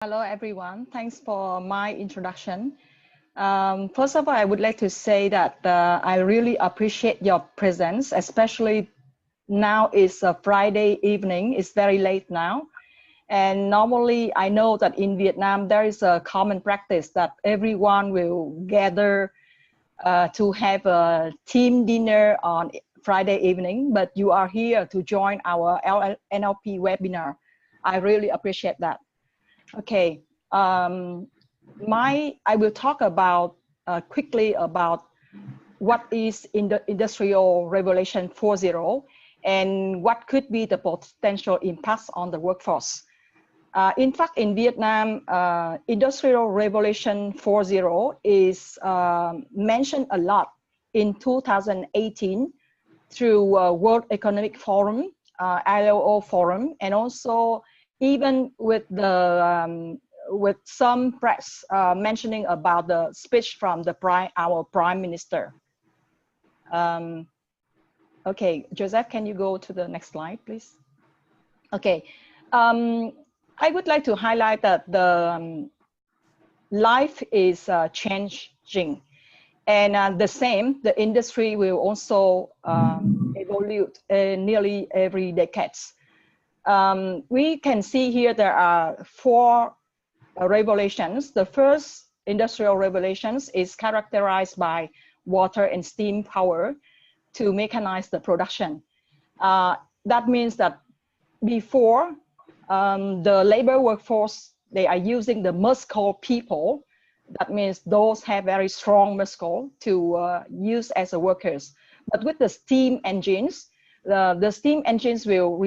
Hello, everyone. Thanks for my introduction. First of all, I would like to say that I really appreciate your presence, especially now it's a Friday evening. It's very late now. And normally I know that in Vietnam, there is a common practice that everyone will gather to have a team dinner on Friday evening, but you are here to join our NLP webinar. I really appreciate that. Okay, I will talk about quickly about what is in the Industrial Revolution 4.0 and what could be the potential impacts on the workforce. In fact, in Vietnam, Industrial Revolution 4.0 is mentioned a lot in 2018 through World Economic Forum, ILO Forum, and also even with some press mentioning about the speech from our Prime Minister. Okay, Joseph, can you go to the next slide, please? Okay, I would like to highlight that the life is changing, and the industry will also evolve nearly every decades. We can see here there are four revolutions. The first industrial revolutions is characterized by water and steam power to mechanize the production. That means that before the labor workforce, they are using the muscle people. That means those have very strong muscle to use as a workers. But with the steam engines, the steam engines will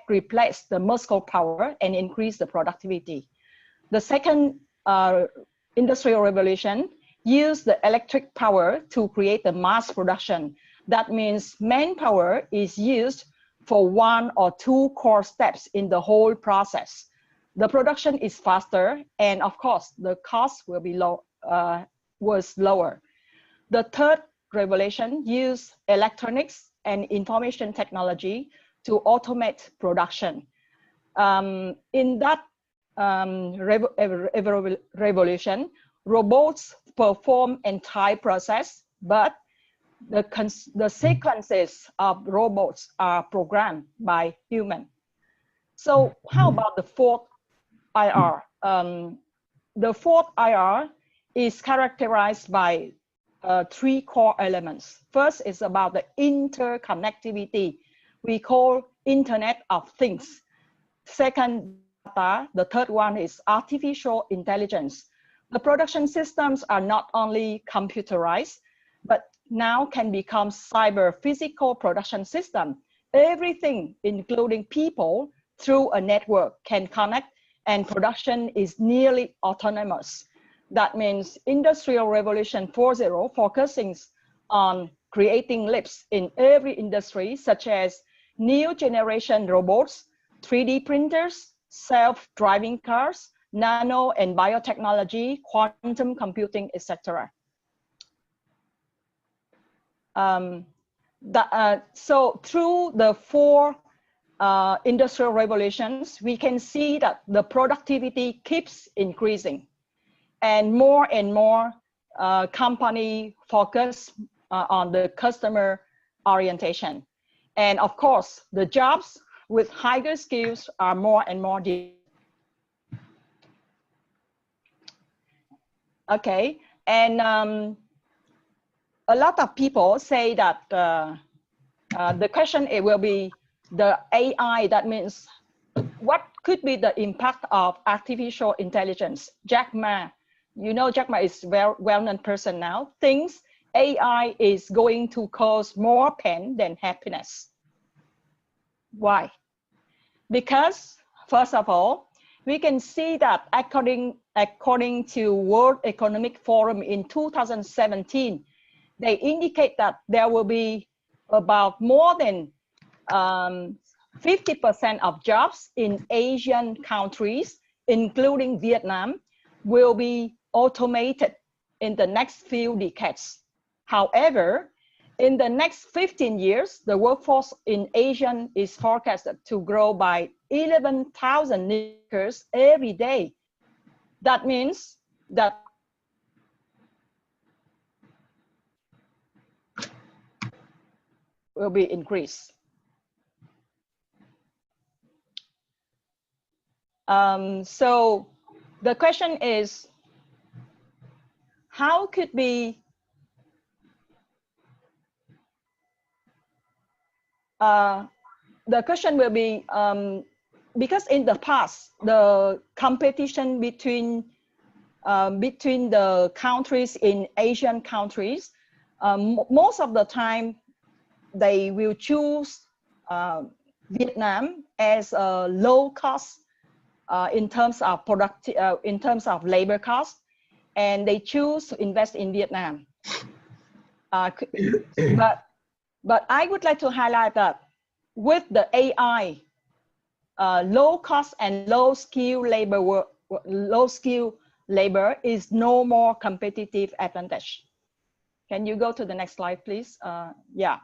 replace the muscle power and increase the productivity. The second industrial revolution used the electric power to create the mass production. That means manpower is used for one or two core steps in the whole process. The production is faster, and of course, the cost will be was lower. The third revolution used electronics and information technology to automate production. In that revolution, robots perform entire process, but the sequences of robots are programmed by human. So how about the fourth IR? The fourth IR is characterized by three core elements. First is about the interconnectivity. We call Internet of Things. Second, data. The third one is artificial intelligence. The production systems are not only computerized, but now can become cyber physical production system. Everything, including people, through a network can connect, and production is nearly autonomous. That means Industrial Revolution 4.0 focusing on creating leaps in every industry, such as new generation robots, 3D printers, self-driving cars, nano and biotechnology, quantum computing, etc. So through the four industrial revolutions, we can see that the productivity keeps increasing, and more company focus on the customer orientation. And of course, the jobs with higher skills are more and more. Okay, and a lot of people say that the question it will be the AI. That means what could be the impact of artificial intelligence? Jack Ma, you know Jack Ma is well-known person now, thinks AI is going to cause more pain than happiness. Why? Because first of all, we can see that according to World Economic Forum in 2017, they indicate that there will be about more than 50% of jobs in Asian countries, including Vietnam, will be automated in the next few decades. However, in the next 15 years, the workforce in Asia is forecasted to grow by 11,000 workers every day That means that will be increased. So the question is, how could be the question will be, because in the past, the competition between the countries in Asian countries, most of the time, they will choose Vietnam as a low cost in terms of in terms of labor cost, and they choose to invest in Vietnam. But I would like to highlight that with the AI, low cost and low skill labor is no more competitive advantage. Can you go to the next slide, please? Yeah.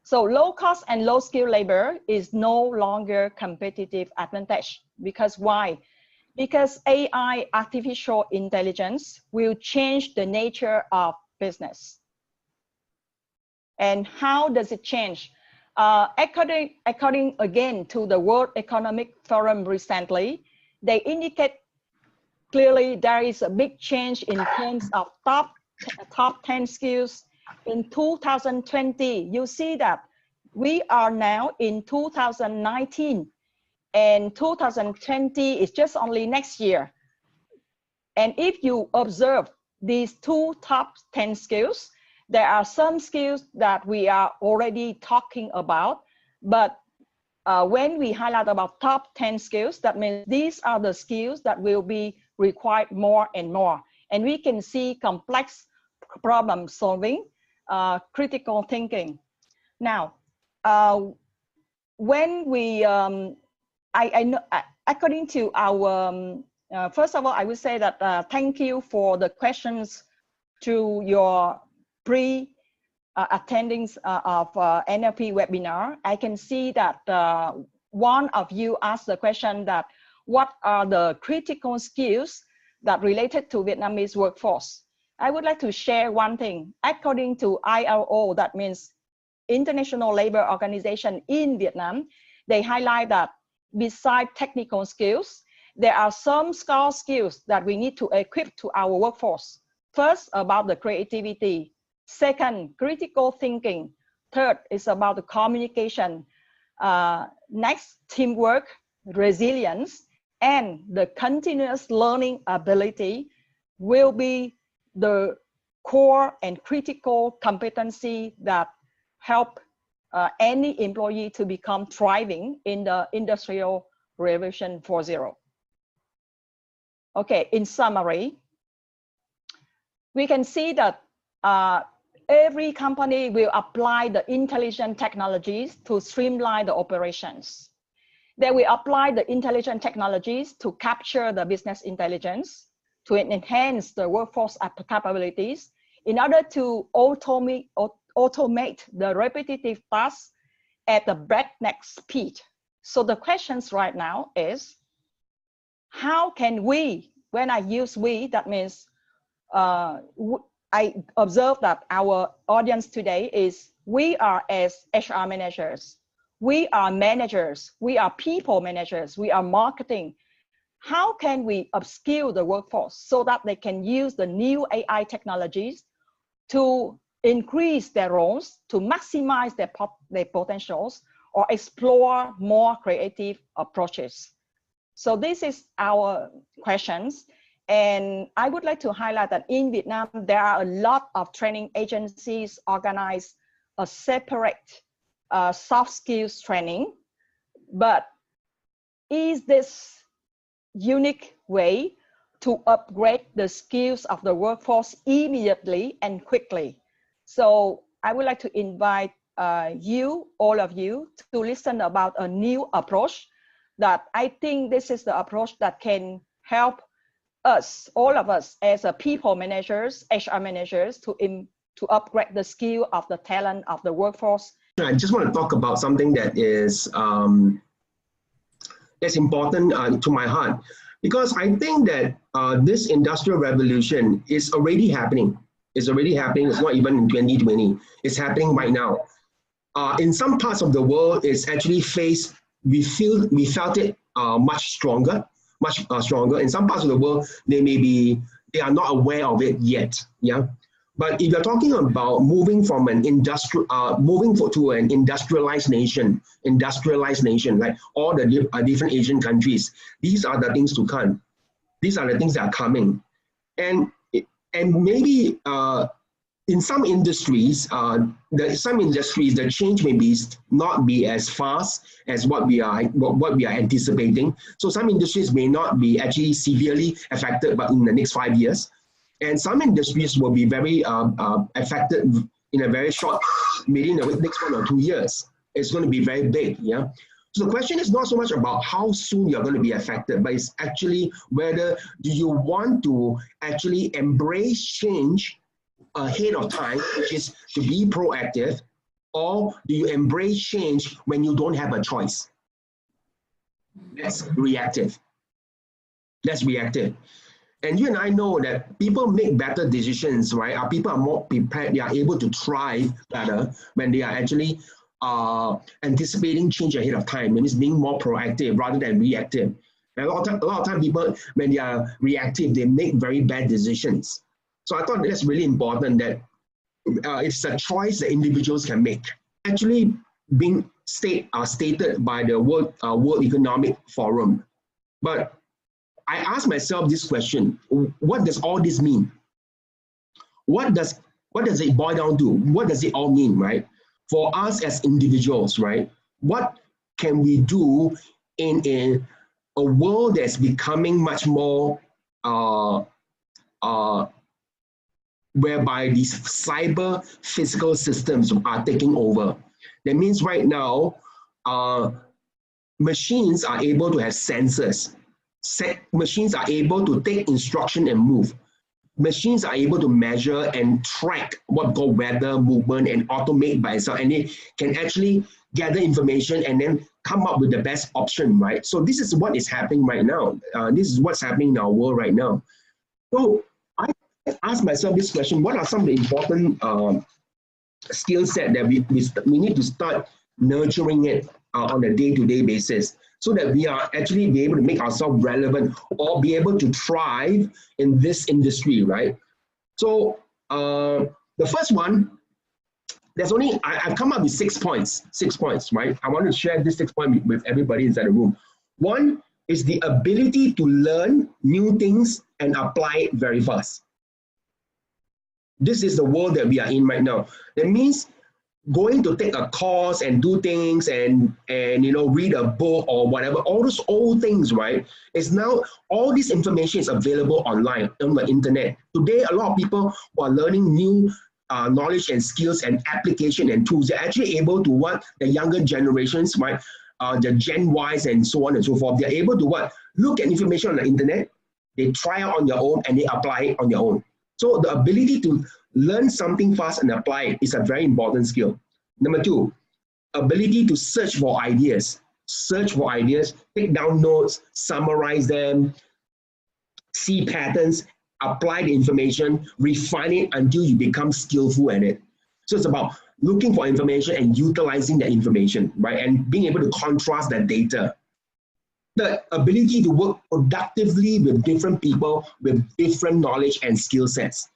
So low cost and low skill labor is no longer competitive advantage. Because why? Because AI, artificial intelligence, will change the nature of business. And how does it change? According again to the World Economic Forum recently, they indicate clearly there is a big change in terms of top 10 skills in 2020. You see that we are now in 2019 and 2020 is just only next year. And if you observe these two top 10 skills, there are some skills that we are already talking about, but when we highlight about top 10 skills, that means these are the skills that will be required more and more. And we can see complex problem solving, critical thinking. Now, when we, according to our, first of all, I would say that thank you for the questions to your attendings of NLP webinar. I can see that one of you asked the question that what are the critical skills that related to Vietnamese workforce? I would like to share one thing. According to ILO, that means International Labor Organization in Vietnam, they highlight that beside technical skills, there are some core skills that we need to equip to our workforce. First, about the creativity. Second, critical thinking. Third is about the communication. Next, teamwork, resilience, and the continuous learning ability will be the core and critical competency that help any employee to become thriving in the Industrial Revolution 4.0. Okay, in summary, we can see that every company will apply the intelligent technologies to streamline the operations. They will apply the intelligent technologies to capture the business intelligence, to enhance the workforce capabilities in order to automate the repetitive tasks at the breakneck speed. So the questions right now is, how can we, when I use we, that means I observe that our audience today is, we are as HR managers, we are managers, we are people managers, we are marketing. How can we upskill the workforce so that they can use the new AI technologies to increase their roles, to maximize their potentials, or explore more creative approaches? So this is our questions. And I would like to highlight that in Vietnam, there are a lot of training agencies organize a separate soft skills training. But is this unique way to upgrade the skills of the workforce immediately and quickly? So I would like to invite all of you, to listen about a new approach that I think this is the approach that can help us, all of us as a people managers, HR managers, to upgrade the skill of the talent of the workforce. I just want to talk about something that is that's important to my heart, because I think that this industrial revolution is already happening. It's already happening. It's not even in 2020. It's happening right now. In some parts of the world, it's actually we felt it much stronger. In some parts of the world, they are not aware of it yet. Yeah. But if you're talking about moving from an to an industrialized nation, like all the different Asian countries, these are the things to come. These are the things that are coming. And maybe in some industries, the change may not be as fast as what we are anticipating. So some industries may not be actually severely affected, but in the next 5 years, and some industries will be very affected in a very short, maybe in the next 1 or 2 years. It's going to be very big. Yeah. So the question is not so much about how soon you're going to be affected, but it's actually whether do you want to actually embrace change ahead of time, which is to be proactive, or do you embrace change when you don't have a choice? That's reactive. And you and I know that people make better decisions, right? People are more prepared. They are able to thrive better when they are actually anticipating change ahead of time. It means being more proactive rather than reactive. And a lot of time people, when they are reactive, they make very bad decisions. So I thought that's really important that it's a choice that individuals can make. Actually being stated by the World Economic Forum. But I asked myself this question: what does all this mean? What does it boil down to? What does it all mean, right? For us as individuals, right? What can we do in a world that's becoming much more whereby these cyber physical systems are taking over? That means right now, machines are able to have sensors. Machines are able to take instruction and move. Machines are able to measure and track what we call weather, movement, and automate by itself. And it can actually gather information and then come up with the best option, right? So this is what is happening right now. This is what's happening in our world right now. So I asked myself this question: what are some of the important skill set that we need to start nurturing it on a day-to-day basis, so that we are actually be able to make ourselves relevant or be able to thrive in this industry, right? So the first one, I've come up with 6 points, right? I want to share this 6 points with everybody inside the room. One is the ability to learn new things and apply it very fast. This is the world that we are in right now. That means going to take a course and do things and read a book or whatever, all those old things, right? It's now all this information is available online on the internet. Today, a lot of people who are learning new knowledge and skills and application and tools, they're actually able to what the younger generations, right? The Gen Ys and so on and so forth, they're able to look at information on the internet, they try it on their own and they apply it on their own. So the ability to learn something fast and apply it is a very important skill. Number 2, ability to search for ideas. Take down notes, summarize them, see patterns, apply the information, refine it until you become skillful at it. So it's about looking for information and utilizing that information, right? And being able to contrast that data. The ability to work productively with different people with different knowledge and skill sets.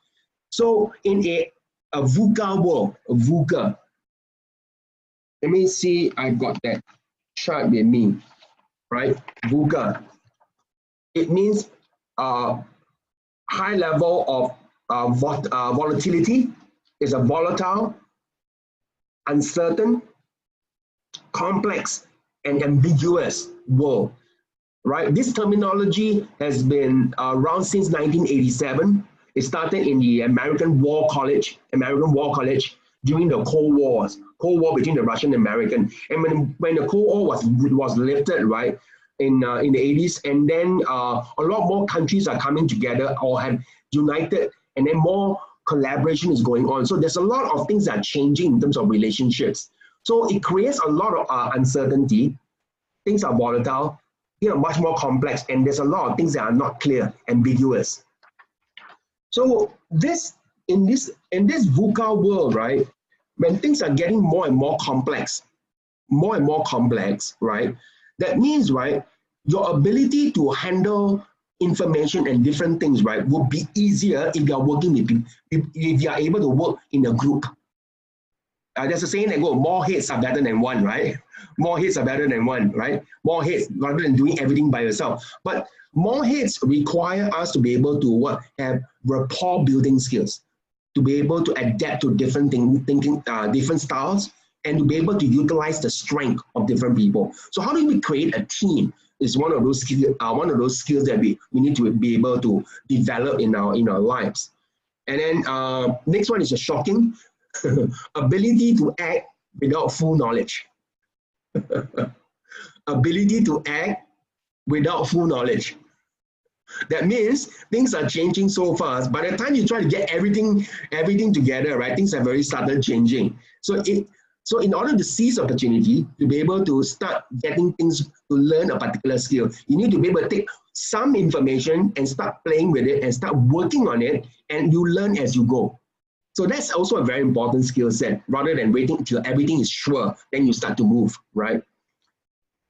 So in a VUCA world, let me see, I've got that chart with me, right? VUCA. It means high level of volatility. Is a volatile, uncertain, complex, and ambiguous world. Right? This terminology has been around since 1987. It started in the American War College during the Cold War between the Russian and American. And when the Cold War was lifted, right, in the 80s, and then a lot more countries are coming together or have united, and then more collaboration is going on. So there's a lot of things that are changing in terms of relationships. So it creates a lot of uncertainty. Things are volatile. much more complex, and there's a lot of things that are not clear, ambiguous. So in this VUCA world, right, when things are getting more and more complex, right, that means, right, your ability to handle information and different things, right, will be easier if you are working with people, if you are able to work in a group. There's a saying that goes, more heads are better than one, right? More heads are better than one, right? More heads rather than doing everything by yourself. But more heads require us to be able to have rapport building skills, to be able to adapt to different different styles, and to be able to utilize the strength of different people. So how do we create a team? Is one of those skills that we need to be able to develop in our lives. And then next one is a shocking ability to act without full knowledge. Ability to act without full knowledge. That means things are changing so fast. By the time you try to get everything together, right, things have already started changing. So in order to seize opportunity, to be able to start getting things, to learn a particular skill, you need to be able to take some information and start playing with it and start working on it, and you learn as you go. So that's also a very important skill set, rather than waiting until everything is sure, then you start to move, right?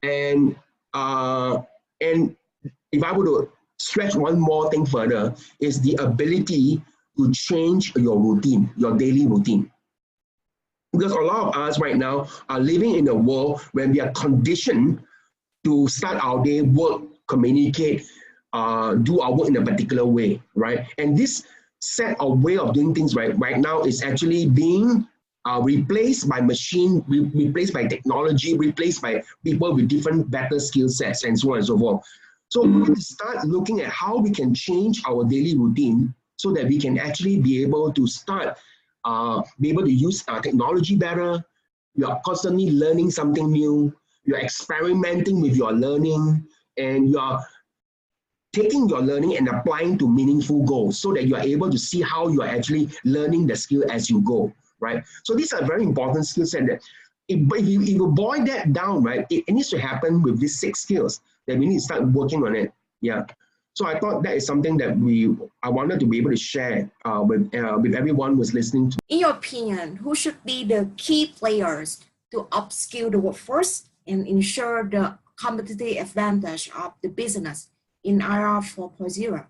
And if I were to stretch one more thing further, is the ability to change your routine, your daily routine. Because a lot of us right now are living in a world where we are conditioned to start our day, work, communicate, do our work in a particular way, right? And this set of way of doing things right now is actually being replaced by machine, replaced by technology, replaced by people with different better skill sets, and so on and so forth. So we need to start looking at how we can change our daily routine so that we can actually be able to start be able to use technology better. You are constantly learning something new. You're experimenting with your learning, and you are taking your learning and applying to meaningful goals so that you are able to see how you are actually learning the skill as you go, right? So these are very important skill set that if you boil that down, right, it needs to happen with these 6 skills that we need to start working on it. Yeah. So I thought that is something that I wanted to be able to share with everyone who's listening to. In your opinion, who should be the key players to upskill the workforce and ensure the competitive advantage of the business in era 4.0?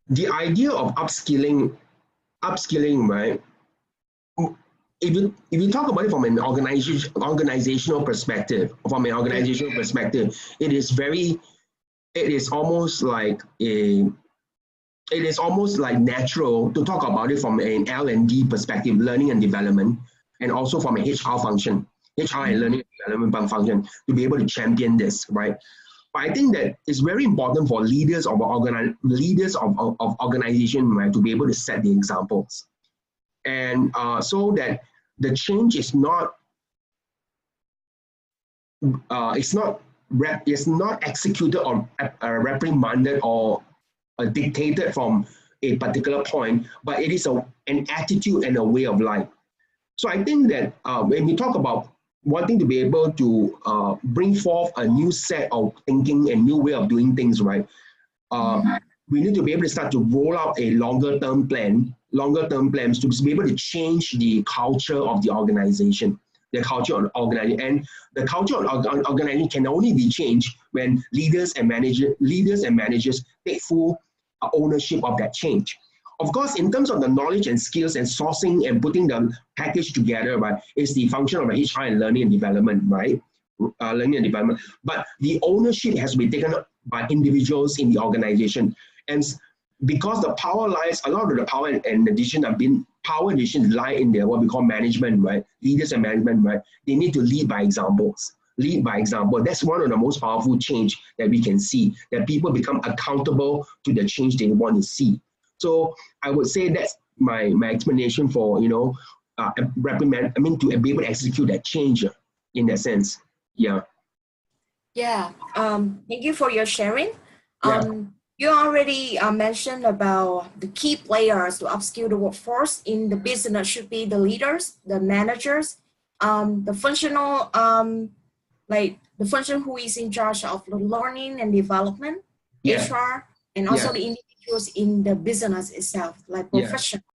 The idea of upskilling, right? If you talk about it from an organizational perspective, it is almost like natural to talk about it from an L&D perspective, learning and development, and also from a HR function, HR and learning and development function, to be able to champion this, right? But I think that it's very important for leaders of organization, right, to be able to set the examples, and so that the change is not executed or reprimanded or dictated from a particular point, but it is an attitude and a way of life. So I think that when we talk about wanting to be able to bring forth a new set of thinking and new way of doing things, right, we need to be able to start to roll out a longer term plans to be able to change the culture of the organization, the culture of the organization. And the culture of the organization can only be changed when leaders and managers take full ownership of that change. Of course, in terms of the knowledge and skills and sourcing and putting the package together, right, is the function of HR and learning and development, right? Learning and development. But the ownership has to be taken up by individuals in the organization. And because the power lies, a lot of the power and decision lie in there, what we call management, right? Leaders and management, right? They need to lead by examples. Lead by example. That's one of the most powerful change that we can see, that people become accountable to the change they want to see. So I would say that's my explanation for, to be able to execute that change in that sense. Yeah. Yeah. Thank you for your sharing. You already mentioned about the key players to upskill the workforce in the business should be the leaders, the managers, the functional, like the function who is in charge of the learning and development, Yeah. HR, and also Yeah. the individuals in the business itself, like Yeah. professionals.